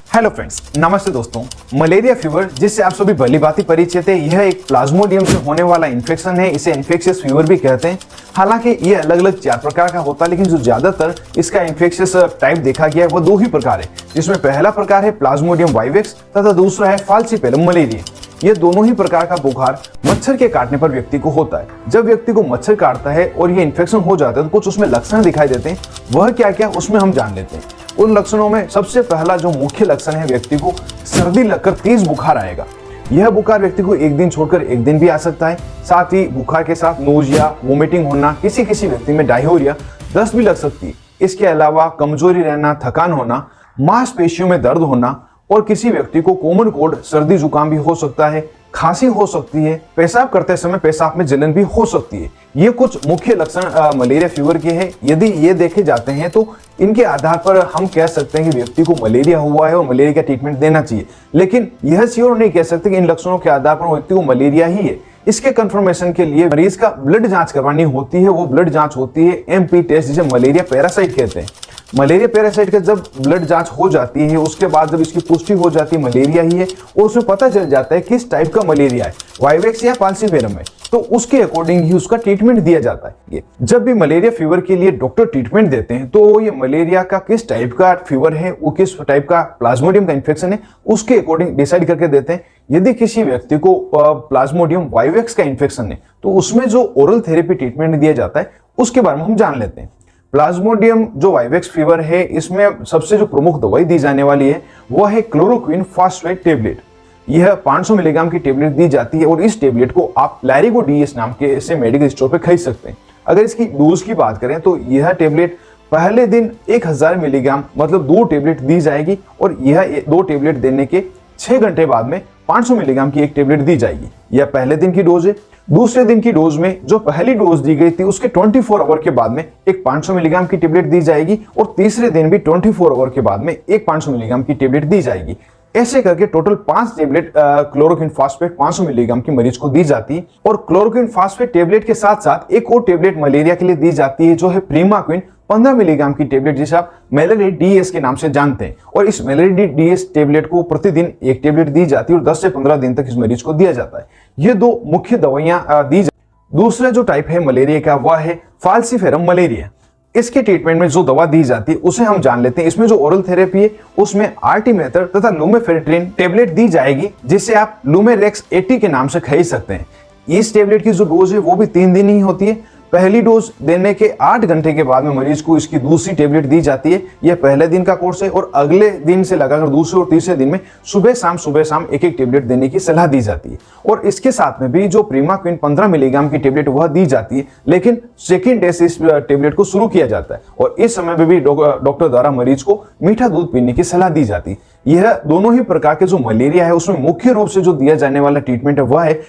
Hello friends, नमस्ते दोस्तों। Malaria fever जिससे आप सभी भली भांति परिचित है, यह एक प्लाज्मोडियम से होने वाला इन्फेक्शन है। इसे इन्फेक्शियस फीवर भी कहते हैं। हालांकि ये अलग अलग 4 प्रकार का होता है, लेकिन जो ज्यादातर इसका इन्फेक्शियस टाइप देखा गया है वो 2 ही प्रकार है, जिसमें पहला प्रकार है प्लाज्मोडियम वाइवेक्स तथा दूसरा है फाल्सीफेरम मलेरिया। ये दोनों ही प्रकार का बुखार मच्छर के काटने पर व्यक्ति को होता है। जब व्यक्ति को मच्छर काटता है और ये इन्फेक्शन हो जाता है तो कुछ उसमें लक्षण दिखाई देते हैं। वह क्या क्या उसमें हम जान लेते हैं। उन लक्षणों में सबसे पहला जो मुख्य लक्षण है, व्यक्ति को सर्दी लगकर तेज बुखार आएगा। यह बुखार व्यक्ति को एक दिन छोड़कर एक दिन भी आ सकता है। साथ ही बुखार के साथ नोजिया, वोमिटिंग होना, किसी किसी व्यक्ति में डायरिया, दस्त भी लग सकती है। इसके अलावा कमजोरी रहना, थकान होना, मांसपेशियों में दर्द होना और किसी व्यक्ति को कॉमन कोल्ड, सर्दी जुकाम भी हो सकता है, खांसी हो सकती है, पेशाब करते समय पेशाब में जलन भी हो सकती है। ये कुछ मुख्य लक्षण मलेरिया फीवर के हैं। यदि ये देखे जाते हैं तो इनके आधार पर हम कह सकते हैं कि व्यक्ति को मलेरिया हुआ है और मलेरिया का ट्रीटमेंट देना चाहिए। लेकिन यह श्योर नहीं कह सकते कि इन लक्षणों के आधार पर व्यक्ति को मलेरिया ही है। इसके कंफर्मेशन के लिए मरीज का ब्लड जांच करवानी होती है। वो ब्लड जांच होती है MP टेस्ट, जिसे मलेरिया पैरासाइट कहते हैं। मलेरिया पैरासाइट का जब ब्लड जांच हो जाती है, उसके बाद जब इसकी पुष्टि हो जाती है मलेरिया ही है और उसमें पता चल जाता है किस टाइप का मलेरिया है, वाइवेक्स या फाल्सीफेरम है, तो उसके अकॉर्डिंग ही उसका ट्रीटमेंट दिया जाता है। ये जब भी मलेरिया फीवर के लिए डॉक्टर ट्रीटमेंट देते हैं तो ये मलेरिया का किस टाइप का फीवर है, वो किस टाइप का प्लाज्मोडियम का इन्फेक्शन है, उसके अकॉर्डिंग डिसाइड करके देते हैं। यदि किसी व्यक्ति को प्लाज्मोडियम वाइवेक्स का इन्फेक्शन है तो उसमें जो ओरल थेरेपी ट्रीटमेंट दिया जाता है उसके बारे में हम जान लेते हैं। प्लाज्मोडियम जो वाइवेक्स फीवर है, इसमें सबसे जो प्रमुख दवाई दी जाने वाली है वह है क्लोरोक्विन फॉस्फेट टेबलेट। यह 500 मिलीग्राम की टेबलेट दी जाती है और इस टेबलेट को आप लैरिगो DS नाम के से मेडिकल स्टोर पर खरीद सकते हैं। अगर इसकी डोज की बात करें तो यह टेबलेट पहले दिन 1000 मिलीग्राम मतलब 2 टेबलेट दी जाएगी और यह 2 टेबलेट देने के 6 घंटे बाद में 500 मिलीग्राम की एक टेबलेट दी जाएगी। यह पहले दिन की डोज है। दूसरे दिन की डोज में जो पहली डोज दी गई थी उसके 24 आवर के बाद में एक 500 मिलीग्राम की टेबलेट दी जाएगी और तीसरे दिन भी 24 आवर के बाद में एक 500 मिलीग्राम की टेबलेट दी जाएगी। ऐसे करके total 5 tablet chloroquine phosphate 500 milligram की मरीज को दी जाती है। और क्लोरोक्विन फॉस्फेट टेबलेट के साथ साथ एक और टेबलेट मलेरिया के लिए दी जाती है, जो है प्रीमाक्विन 15 मिलीग्राम की टेबलेट, जिसे आप मेलेरिया DS के नाम से जानते हैं। और इस मेलेरिया DS टेबलेट को प्रतिदिन एक टेबलेट दी जाती है और 10 से 15 दिन तक इस मरीज को दिया जाता है। ये 2 मुख्य दवाइयां दी जाती। दूसरा जो टाइप है मलेरिया का वह है फाल्सीफेरम मलेरिया। इसके ट्रीटमेंट में जो दवा दी जाती है उसे हम जान लेते हैं। इसमें जो ओरल थेरेपी है उसमें आर्टिमेटर तथा लुमेफेट्रिन टेबलेट दी जाएगी, जिसे आप लुमेरेक्स 80 के नाम से खरीद सकते हैं। इस टेबलेट की जो डोज है वो भी 3 दिन ही होती है। पहली डोज देने के 8 घंटे के बाद में मरीज को इसकी दूसरी टेबलेट दी जाती है। यह पहले दिन का कोर्स है और अगले दिन से लगाकर दूसरे और तीसरे दिन में सुबह शाम एक टेबलेट देने की सलाह दी जाती है। और इसके साथ में भी जो प्रीमाक्विन 15 मिलीग्राम की टेबलेट वह दी जाती है, लेकिन सेकेंड डे से इस टेबलेट को शुरू किया जाता है और इस समय में भी डॉक्टर द्वारा मरीज को मीठा दूध पीने की सलाह दी जाती है। यह दोनों ही प्रकार के जो मलेरिया है उसमें मुख्य रूप से जो दिया जाने वाला ट्रीटमेंट है वह है